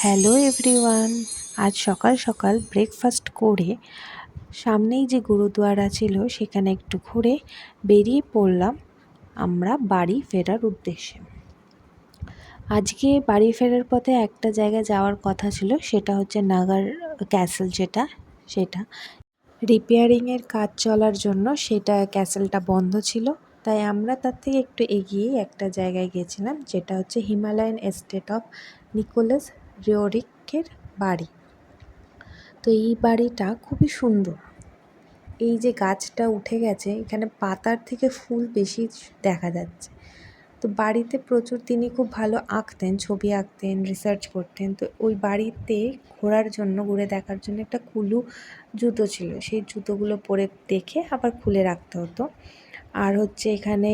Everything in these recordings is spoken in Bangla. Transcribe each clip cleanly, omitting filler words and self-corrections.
হ্যালো এভরিওয়ান, আজ সকাল সকাল ব্রেকফাস্ট করে সামনেই যে গুরুদুয়ারা ছিল সেখানে একটু ঘুরে বেরিয়ে পড়লাম আমরা বাড়ি ফেরার উদ্দেশ্যে। আজকে বাড়ি ফেরার পথে একটা জায়গায় যাওয়ার কথা ছিল, সেটা হচ্ছে নাগার ক্যাসেল। সেটা রিপেয়ারিংয়ের কাজ চলার জন্য সেটা ক্যাসেলটা বন্ধ ছিল, তাই আমরা তার থেকে একটু এগিয়েই একটা জায়গায় গেছিলাম, যেটা হচ্ছে হিমালয়ান এস্টেট অফ নিকোলাস রিওরিকের বাড়ি। তো এই বাড়িটা খুবই সুন্দর। এই যে গাছটা উঠে গেছে, এখানে পাতার থেকে ফুল বেশি দেখা যাচ্ছে। তো বাড়িতে প্রচুর, তিনি খুব ভালো আঁকতেন, ছবি আঁকতেন, রিসার্চ করতেন। তো ওই বাড়িতে ঘোরার জন্য, ঘুরে দেখার জন্য একটা কুলু জুতো ছিল, সেই জুতোগুলো পরে দেখে আবার খুলে রাখতে হতো। আর হচ্ছে এখানে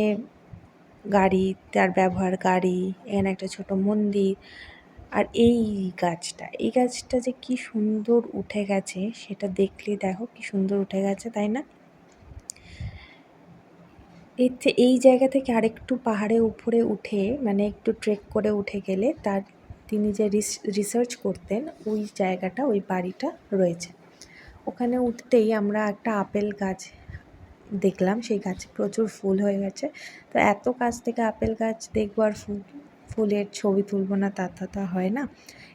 গাড়ি, তার ব্যবহার গাড়ি, এখানে একটা ছোট মন্দির। আর এই গাছটা যে কি সুন্দর উঠে গেছে, সেটা দেখলে দেখো কি সুন্দর উঠে গেছে, তাই না? এই জায়গা থেকে আরেকটু পাহাড়ে উপরে উঠে, মানে একটু ট্রেক করে উঠে গেলে তিনি যে রিসার্চ করতেন, ওই জায়গাটা, ওই বাড়িটা রয়েছে। ওখানে উঠতেই আমরা একটা আপেল গাছ দেখলাম, সেই গাছে প্রচুর ফুল হয়ে গেছে। তো এত কাছ থেকে আপেল গাছ দেখবো আর ফুলের ছবি তুলবো না, তা হয় না।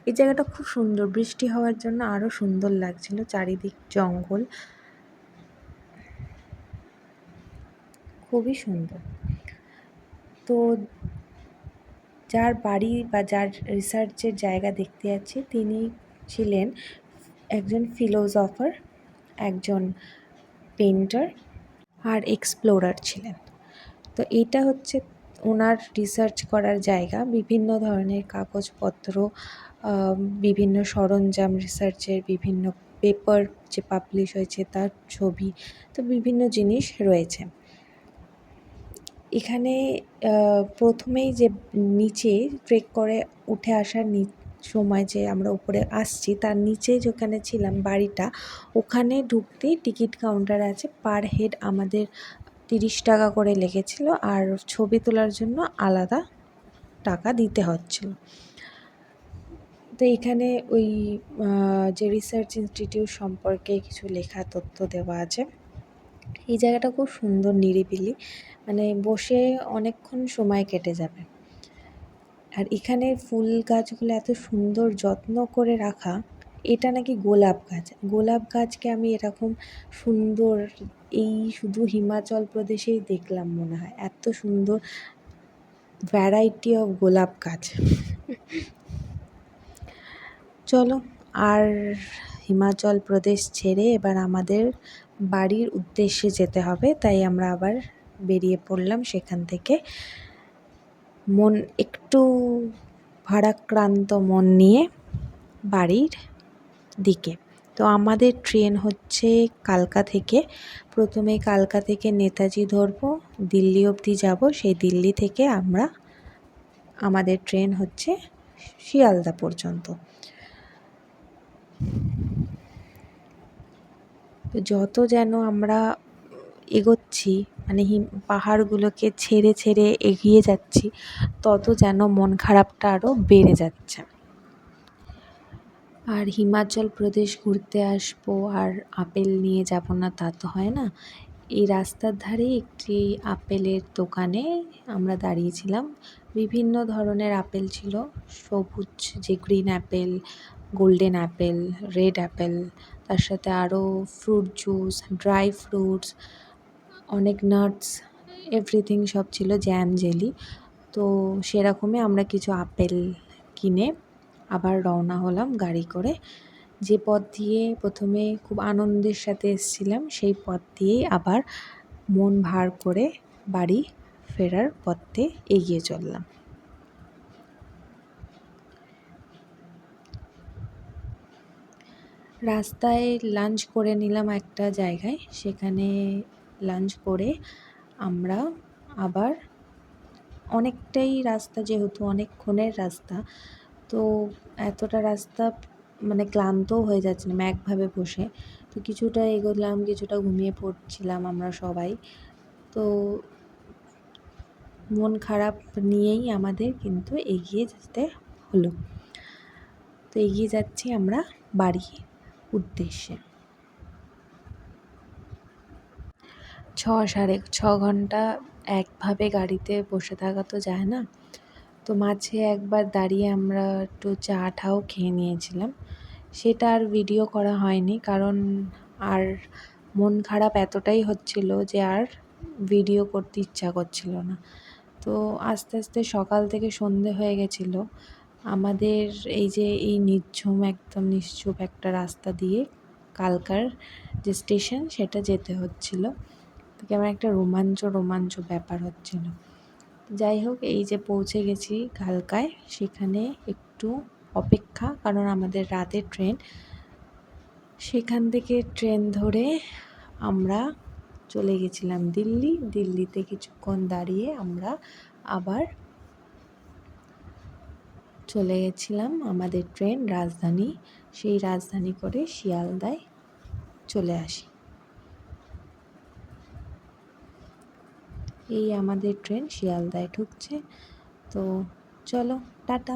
এই জায়গাটা খুব সুন্দর, বৃষ্টি হওয়ার জন্য আরও সুন্দর লাগছিল। চারিদিক জঙ্গল, খুবই সুন্দর। তো যার বাড়ি বা যার রিসার্চের জায়গা দেখতে যাচ্ছি, তিনি ছিলেন একজন ফিলোসফার, একজন পেন্টার আর এক্সপ্লোরার ছিলেন। তো এইটা হচ্ছে ওনার রিসার্চ করার জায়গা। বিভিন্ন ধরনের কাগজপত্র, বিভিন্ন সরঞ্জাম, রিসার্চের বিভিন্ন পেপার যে পাবলিশ হয়েছে তার ছবি, তো বিভিন্ন জিনিস রয়েছে এখানে। প্রথমেই যে নিচে ট্রেক করে উঠে আসার সময় যে আমরা উপরে আসছি, তার নিচে যেখানে ছিলাম বাড়িটা, ওখানে ঢুকতেই টিকিট কাউন্টার আছে। পার হেড আমাদের 30 টাকা করে লেগেছিল, আর ছবি তোলার জন্য আলাদা টাকা দিতে হচ্ছিল। তো এখানে ওই যে রিসার্চ ইনস্টিটিউট সম্পর্কে কিছু লেখা তথ্য দেওয়া আছে। এই জায়গাটা খুব সুন্দর, নিরিবিলি, মানে বসে অনেকক্ষণ সময় কেটে যাবে। আর এখানে ফুল গাছগুলো এত সুন্দর যত্ন করে রাখা। এটা নাকি গোলাপ গাছকে আমি এরকম সুন্দর এই শুধু হিমাচল প্রদেশেই দেখলাম মনে হয়, এত সুন্দর ভ্যারাইটি অফ গোলাপ গাছ। চলো, আর হিমাচল প্রদেশ ছেড়ে এবার আমাদের বাড়ির উদ্দেশ্যে যেতে হবে, তাই আমরা আবার বেরিয়ে পড়লাম সেখান থেকে, মন একটু ভারাক্রান্ত মন নিয়ে বাড়ির দিকে। তো আমাদের ট্রেন হচ্ছে কালকা থেকে। প্রথমে কালকা থেকে নেতাজি ধরবো, দিল্লি অবধি যাব। সেই দিল্লি থেকে আমাদের ট্রেন হচ্ছে শিয়ালদা পর্যন্ত। তো যত যেন আমরা এগোচ্ছি, মানে পাহাড়গুলোকে ছেড়ে ছেড়ে এগিয়ে যাচ্ছি, তত যেন মন খারাপটা আরও বেড়ে যাচ্ছে। আর হিমাচল প্রদেশ ঘুরতে আসবো আর আপেল নিয়ে যাব না, তা তো হয় না। এই রাস্তার ধারে একটি আপেলের দোকানে আমরা দাঁড়িয়েছিলাম। বিভিন্ন ধরনের আপেল ছিল, সবুজ যে green Apple, golden Apple, red Apple, তার সাথে আরও ফ্রুট জুস, ড্রাই ফ্রুটস, অনেক নাটস, এভরিথিং সব ছিল, জ্যাম, জেলি। তো সেরকমই আমরা কিছু আপেল কিনে আবার রওনা হলাম গাড়ি করে। যে পথ দিয়ে প্রথমে খুব আনন্দের সাথে এসেছিলাম, সেই পথ দিয়েই আবার মন ভার করে বাড়ি ফেরার পথে এগিয়ে চললাম। রাস্তায় লাঞ্চ করে নিলাম একটা জায়গায়, সেখানে লাঞ্চ করে আমরা আবার অনেকটাই রাস্তা, যেহেতু অনেকক্ষণের রাস্তা, তো এতটা রাস্তা মানে ক্লান্তও হয়ে যাচ্ছিলাম একভাবে বসে। তো কিছুটা এগোলাম, কিছুটা ঘুমিয়ে পড়ছিলাম আমরা সবাই। তো মন খারাপ নিয়েই আমাদের কিন্তু এগিয়ে যেতে হলো। তো এগিয়ে যাচ্ছি আমরা বাড়ির উদ্দেশ্যে। 6-6.5 ঘন্টা একভাবে গাড়িতে বসে থাকা তো যায় না। তো মাঝে একবার দাঁড়িয়ে আমরা একটু চা ঠাও খেয়ে নিয়েছিলাম, সেটা আর ভিডিও করা হয়নি, কারণ আর মন খারাপ এতটাই হচ্ছিল যে আর ভিডিও করতে ইচ্ছা করছিল না। তো আস্তে আস্তে সকাল থেকে সন্ধে হয়ে গেছিলো। আমাদের এই যে এই নিঝুম একদম নিশ্চুপ একটা রাস্তা দিয়ে কালকার যে স্টেশন সেটা যেতে হচ্ছিলো। তো কেমন একটা রোমাঞ্চ ব্যাপার হচ্ছিল। যাই হোক, এই যে পৌঁছে গেছি কালকায়, সেখানে একটু অপেক্ষা, কারণ আমাদের রাতে ট্রেন। সেখান থেকে ট্রেন ধরে আমরা চলে গেছিলাম দিল্লি। দিল্লিতে কিছুক্ষণ দাঁড়িয়ে আমরা আবার চলে গেছিলাম আমাদের ট্রেন রাজধানী। সেই রাজধানী করে শিয়ালদায় চলে আসি। এই আমাদের ট্রেন শিয়ালদায় ঢুকছে। তো চলো, টাটা।